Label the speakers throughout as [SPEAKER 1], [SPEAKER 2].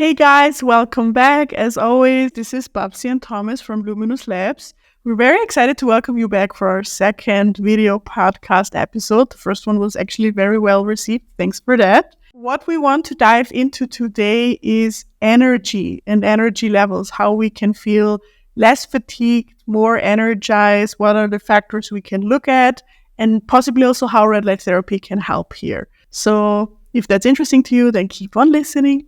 [SPEAKER 1] Hey guys, welcome back. As always, this is Babsi and Thomas from Luminous Labs. We're very excited to welcome you back for our second video podcast episode. The first one was actually very well received. Thanks for that. What we want to dive into today is energy and energy levels, how we can feel less fatigued, more energized, what are the factors we can look at, and possibly also how red light therapy can help here. So if that's interesting to you, then keep on listening.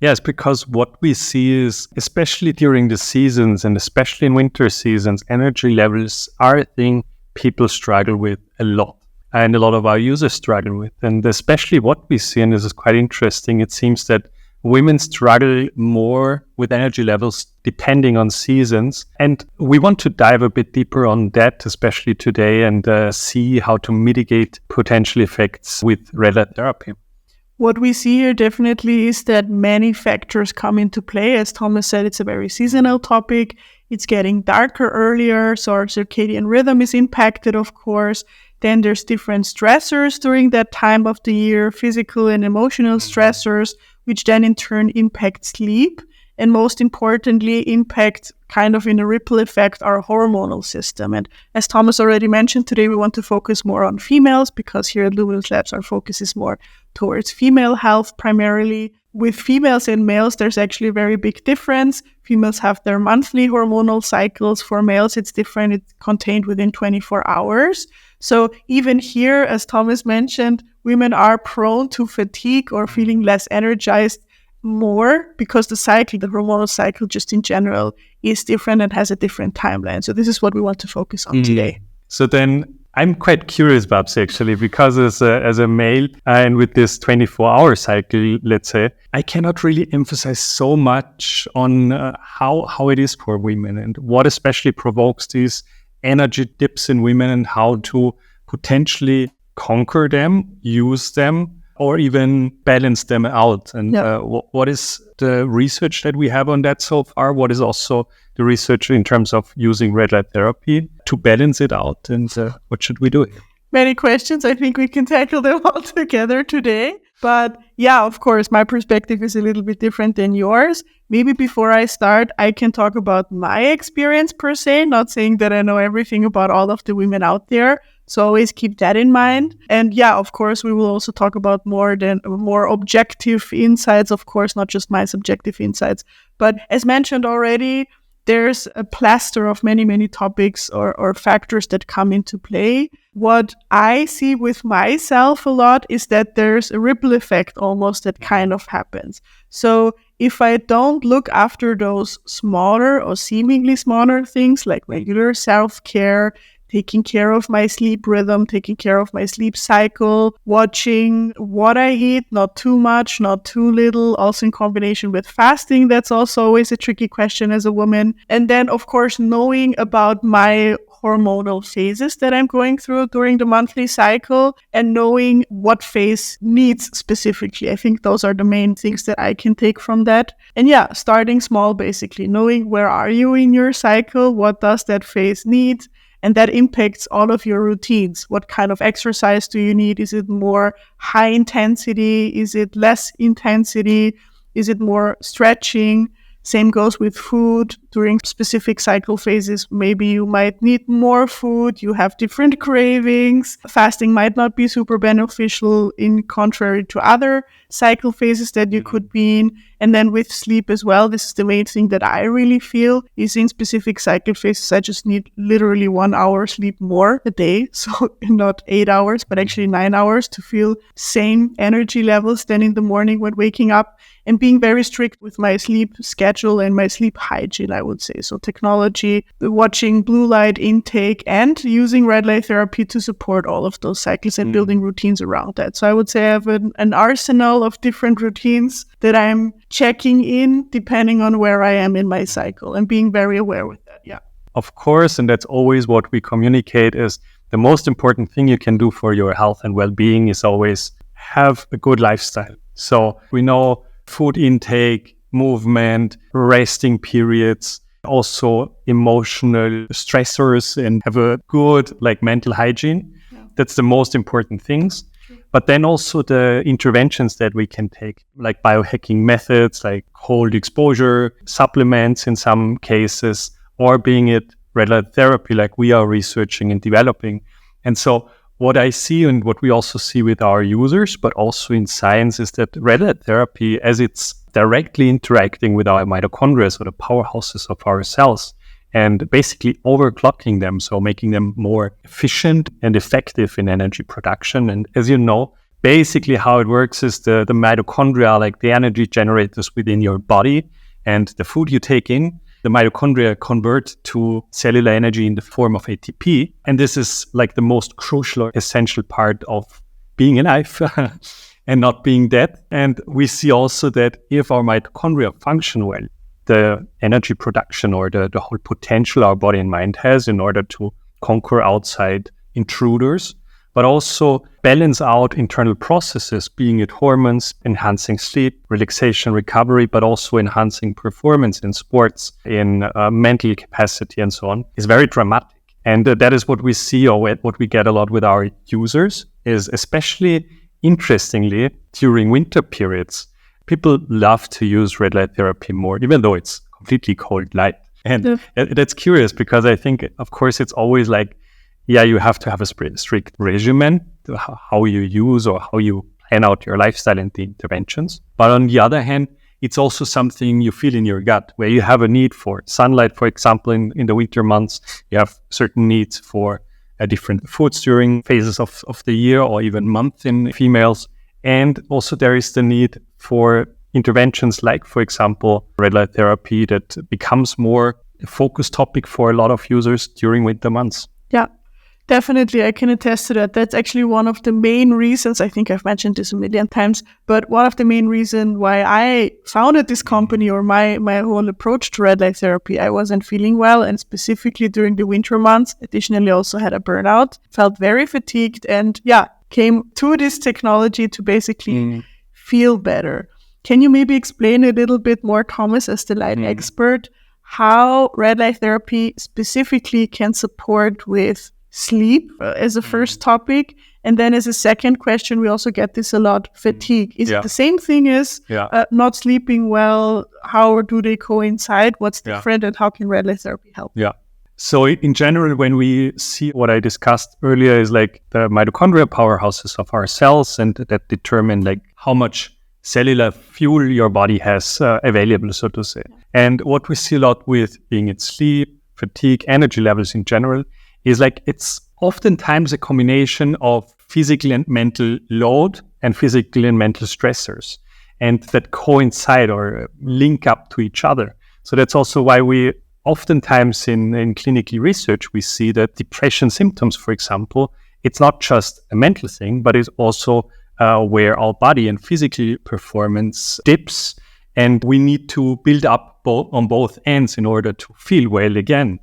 [SPEAKER 2] Yes, because what we see is, especially during the seasons and especially in winter seasons, energy levels are a thing people struggle with a lot. And a lot of our users struggle with. And especially what we see, and this is quite interesting, it seems that women struggle more with energy levels depending on seasons. And we want to dive a bit deeper on that, especially today, and see how to mitigate potential effects with red light therapy.
[SPEAKER 1] What we see here definitely is that many factors come into play. As Thomas said, it's a very seasonal topic. It's getting darker earlier, so our circadian rhythm is impacted, of course. Then there's different stressors during that time of the year, physical and emotional stressors, which then in turn impact sleep. And most importantly, impact kind of in a ripple effect our hormonal system. And as Thomas already mentioned, today we want to focus more on females because here at Luminous Labs, our focus is more towards female health primarily. With females and males, there's actually a very big difference. Females have their monthly hormonal cycles. For males, it's different. It's contained within 24 hours. So even here, as Thomas mentioned, women are prone to fatigue or feeling less energized more because the hormonal cycle just in general is different and has a different timeline. So this is what we want to focus on today.
[SPEAKER 2] So then I'm quite curious, Babs, actually, because as a male and with this 24-hour cycle, let's say, I cannot really emphasize so much on how it is for women and what especially provokes these energy dips in women and how to potentially conquer them, use them, or even balance them out. And what is the research that we have on that so far? What is also the research in terms of using red light therapy to balance it out? And what should we do?
[SPEAKER 1] Many questions. I think we can tackle them all together today. But yeah, of course, my perspective is a little bit different than yours. Maybe before I start, I can talk about my experience per se, not saying that I know everything about all of the women out there. So always keep that in mind. And yeah, of course, we will also talk about more objective insights, of course, not just my subjective insights. But as mentioned already, there's a plaster of many, many topics or factors that come into play. What I see with myself a lot is that there's a ripple effect almost that kind of happens. So if I don't look after those smaller or seemingly smaller things like regular self-care, taking care of my sleep rhythm, taking care of my sleep cycle, watching what I eat, not too much, not too little, also in combination with fasting. That's also always a tricky question as a woman. And then, of course, knowing about my hormonal phases that I'm going through during the monthly cycle and knowing what phase needs specifically. I think those are the main things that I can take from that. And yeah, starting small, basically, knowing where are you in your cycle, what does that phase need? And that impacts all of your routines. What kind of exercise do you need? Is it more high intensity? Is it less intensity? Is it more stretching? Same goes with food. During specific cycle phases, maybe you might need more food. You have different cravings. Fasting might not be super beneficial in contrary to other cycle phases that you could be in. And then with sleep as well, this is the main thing that I really feel is in specific cycle phases, I just need literally 1 hour sleep more a day. So not 8 hours, but actually 9 hours to feel same energy levels than in the morning when waking up. And being very strict with my sleep schedule and my sleep hygiene, I would say. So technology, watching blue light intake, and using red light therapy to support all of those cycles and building routines around that. So I would say I have an arsenal of different routines that I'm checking in depending on where I am in my cycle and being very aware with that. Yeah.
[SPEAKER 2] Of course, and that's always what we communicate is the most important thing you can do for your health and well-being is always have a good lifestyle. So we know food intake, movement, resting periods, also emotional stressors, and have a good mental hygiene. Yeah. That's the most important things. But then also the interventions that we can take, like biohacking methods, like cold exposure, supplements in some cases, or being it red light therapy, like we are researching and developing. And so what I see and what we also see with our users, but also in science, is that red light therapy, as it's directly interacting with our mitochondria, so the powerhouses of our cells, and basically overclocking them, so making them more efficient and effective in energy production. And as you know, basically how it works is the mitochondria, like the energy generators within your body, and the food you take in, the mitochondria convert to cellular energy in the form of ATP. And this is like the most crucial or essential part of being alive and not being dead. And we see also that if our mitochondria function well, the energy production or the whole potential our body and mind has in order to conquer outside intruders, but also balance out internal processes, being it hormones, enhancing sleep, relaxation, recovery, but also enhancing performance in sports, in mental capacity and so on, is very dramatic. And that is what we see, or what we get a lot with our users, is especially interestingly during winter periods, people love to use red light therapy more, even though it's completely cold light. And that's curious because I think, of course, it's always like, yeah, you have to have a strict regimen to how you use or how you plan out your lifestyle and the interventions. But on the other hand, it's also something you feel in your gut, where you have a need for sunlight, for example, in the winter months. You have certain needs for different foods during phases of the year or even month in females. And also there is the need for interventions like, for example, red light therapy that becomes more a focus topic for a lot of users during winter months.
[SPEAKER 1] Yeah. Definitely, I can attest to that. That's actually one of the main reasons, I think I've mentioned this a million times, but one of the main reasons why I founded this company, or my whole approach to red light therapy. I wasn't feeling well, and specifically during the winter months, additionally also had a burnout, felt very fatigued, and came to this technology to basically feel better. Can you maybe explain a little bit more, Thomas, as the light expert, how red light therapy specifically can support with sleep as a first topic, and then as a second question, we also get this a lot: fatigue. Is it the same thing as not sleeping well? How do they coincide? What's different, and how can red light therapy help?
[SPEAKER 2] So in general, when we see what I discussed earlier is like the mitochondrial powerhouses of our cells, and that determine like how much cellular fuel your body has available, so to say. And what we see a lot with being it sleep, fatigue, energy levels in general, is like it's oftentimes a combination of physical and mental load and physical and mental stressors, and that coincide or link up to each other. So that's also why we oftentimes in clinical research, we see that depression symptoms, for example, it's not just a mental thing, but it's also where our body and physical performance dips, and we need to build up on both ends in order to feel well again.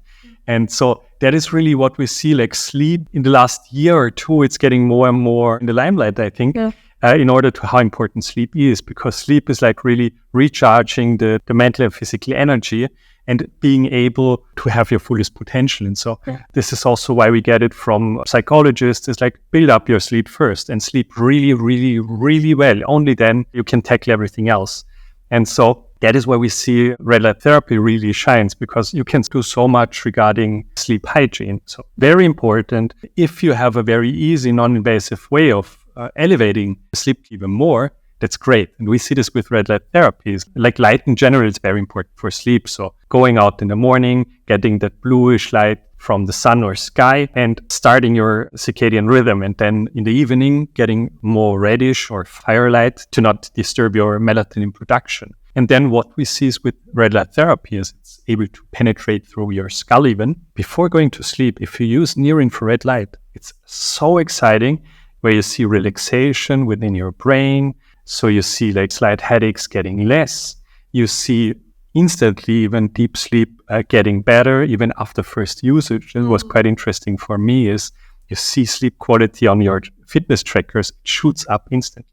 [SPEAKER 2] And so that is really what we see, like sleep in the last year or two, it's getting more and more in the limelight, I think, in order to how important sleep is, because sleep is like really recharging the mental and physical energy and being able to have your fullest potential. And so this is also why we get it from psychologists. It's like, build up your sleep first and sleep really, really, really well. Only then you can tackle everything else. And so that is where we see red light therapy really shines, because you can do so much regarding sleep hygiene. So very important. If you have a very easy, non-invasive way of elevating sleep even more, that's great. And we see this with red light therapies. Like light in general is very important for sleep. So going out in the morning, getting that bluish light from the sun or sky, and starting your circadian rhythm. And then in the evening, getting more reddish or firelight to not disturb your melatonin production. And then what we see is with red light therapy is it's able to penetrate through your skull even. Before going to sleep, if you use near infrared light, it's so exciting, where you see relaxation within your brain. So you see like slight headaches getting less. You see instantly even deep sleep getting better even after first usage. And what's quite interesting for me is you see sleep quality on your fitness trackers, it shoots up instantly.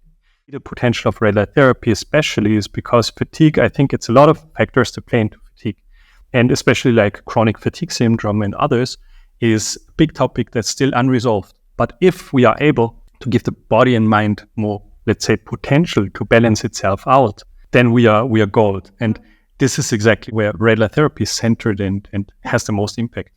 [SPEAKER 2] The potential of red light therapy especially is because fatigue, I think it's a lot of factors to play into fatigue, and especially like chronic fatigue syndrome and others is a big topic that's still unresolved. But if we are able to give the body and mind more, let's say, potential to balance itself out, then we are gold. And this is exactly where red light therapy is centered and has the most impact.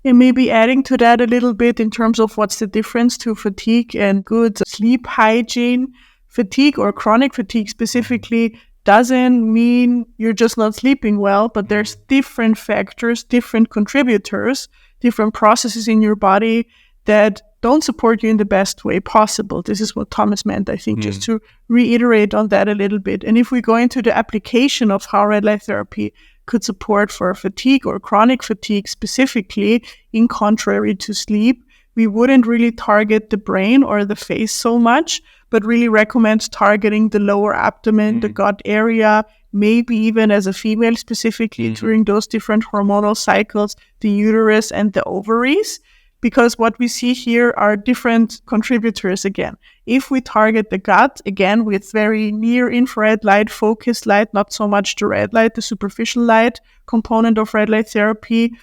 [SPEAKER 1] And maybe adding to that a little bit in terms of what's the difference to fatigue and good sleep hygiene. Fatigue or chronic fatigue specifically doesn't mean you're just not sleeping well, but there's different factors, different contributors, different processes in your body that don't support you in the best way possible. This is what Thomas meant, I think, just to reiterate on that a little bit. And if we go into the application of how red light therapy could support for fatigue or chronic fatigue specifically, in contrary to sleep, we wouldn't really target the brain or the face so much, but really recommend targeting the lower abdomen, the gut area, maybe even as a female specifically during those different hormonal cycles, the uterus and the ovaries. Because what we see here are different contributors again. If we target the gut, again, with very near infrared light, focused light, not so much the red light, the superficial light component of red light therapy,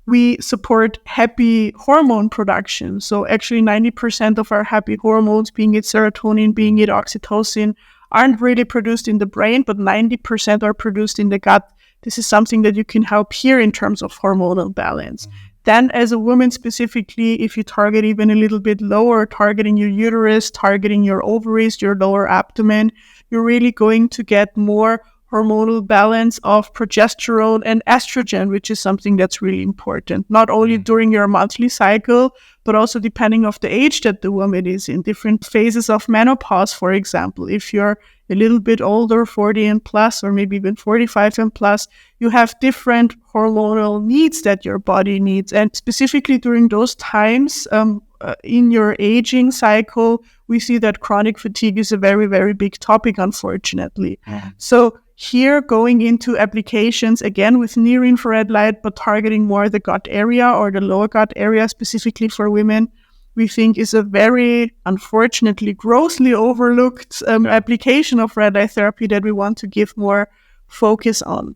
[SPEAKER 1] we support happy hormone production. So actually 90% of our happy hormones, being it serotonin, being it oxytocin, aren't really produced in the brain, but 90% are produced in the gut. This is something that you can help here in terms of hormonal balance. Then as a woman specifically, if you target even a little bit lower, targeting your uterus, targeting your ovaries, your lower abdomen, you're really going to get more hormonal balance of progesterone and estrogen, which is something that's really important, not only during your monthly cycle, but also depending on the age that the woman is in, different phases of menopause, for example. If you're a little bit older, 40 and plus, or maybe even 45 and plus, you have different hormonal needs that your body needs. And specifically during those times in your aging cycle, we see that chronic fatigue is a very, very big topic, unfortunately. So here, going into applications, again, with near infrared light, but targeting more the gut area or the lower gut area, specifically for women, we think is a very, unfortunately, grossly overlooked application of red light therapy that we want to give more focus on.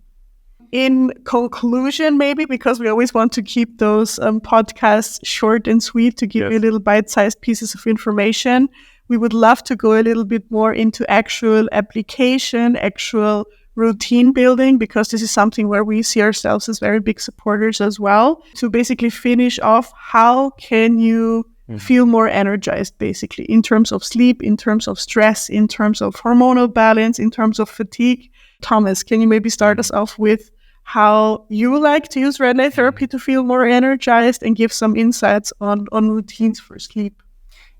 [SPEAKER 1] In conclusion, maybe, because we always want to keep those podcasts short and sweet to give you little bite-sized pieces of information, we would love to go a little bit more into actual application, actual routine building, because this is something where we see ourselves as very big supporters as well. To basically finish off, how can you feel more energized, basically, in terms of sleep, in terms of stress, in terms of hormonal balance, in terms of fatigue? Thomas, can you maybe start us off with how you like to use red light therapy to feel more energized and give some insights on routines for sleep?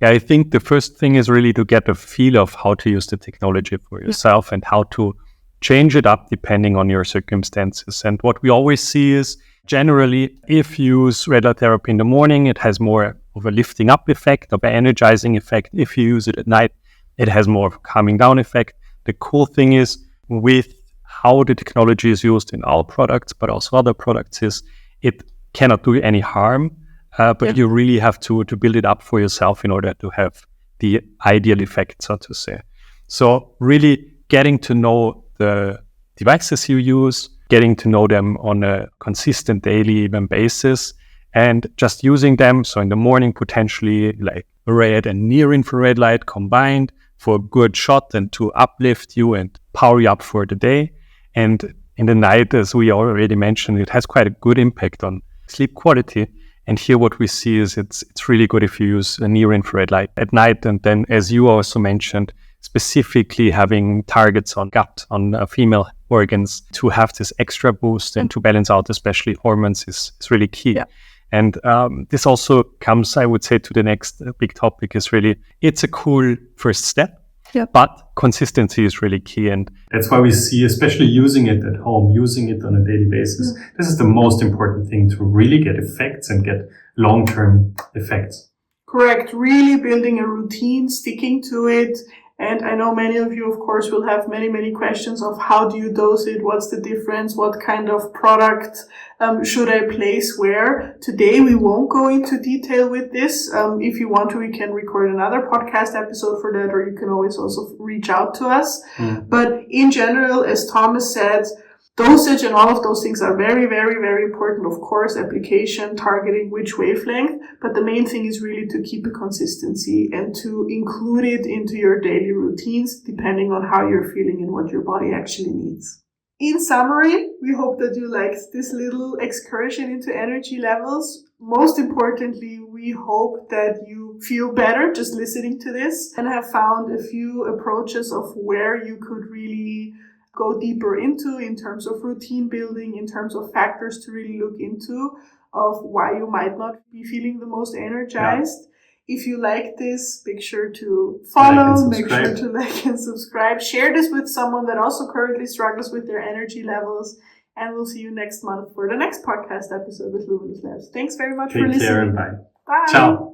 [SPEAKER 2] Yeah, I think the first thing is really to get a feel of how to use the technology for yourself and how to change it up depending on your circumstances. And what we always see is generally, if you use red light therapy in the morning, it has more of a lifting up effect, of an energizing effect. If you use it at night, it has more of a calming down effect. The cool thing is with how the technology is used in our products, but also other products, is it cannot do any harm. But you really have to build it up for yourself in order to have the ideal effect, so to say. So really getting to know the devices you use, getting to know them on a consistent daily even basis, and just using them. So in the morning, potentially like red and near infrared light combined for a good shot and to uplift you and power you up for the day. And in the night, as we already mentioned, it has quite a good impact on sleep quality. And here what we see is it's really good if you use a near infrared light at night. And then, as you also mentioned, specifically having targets on gut, on female organs, to have this extra boost and to balance out especially hormones is really key. Yeah. And this also comes, I would say, to the next big topic is really, it's a cool first step. Yeah. But consistency is really key. And that's why we see, especially using it at home, using it on a daily basis. Yeah. This is the most important thing to really get effects and get long-term effects.
[SPEAKER 1] Correct. Really building a routine, sticking to it. And I know many of you, of course, will have many, many questions of how do you dose it? What's the difference? What kind of product should I place where? Today, we won't go into detail with this. If you want to, we can record another podcast episode for that, or you can always also reach out to us. But in general, as Thomas said, Dosage and all of those things are very, very, very important. Of course, application, targeting, which wavelength. But the main thing is really to keep a consistency and to include it into your daily routines, depending on how you're feeling and what your body actually needs. In summary, we hope that you liked this little excursion into energy levels. Most importantly, we hope that you feel better just listening to this and have found a few approaches of where you could really go deeper into in terms of routine building, in terms of factors to really look into of why you might not be feeling the most energized. Yeah. If you like this, make sure to follow, make sure to like and subscribe. Share this with someone that also currently struggles with their energy levels. And we'll see you next month for the next podcast episode with Luminous Labs. Thanks very much for listening.
[SPEAKER 2] Take care and bye.
[SPEAKER 1] Bye.
[SPEAKER 2] Ciao.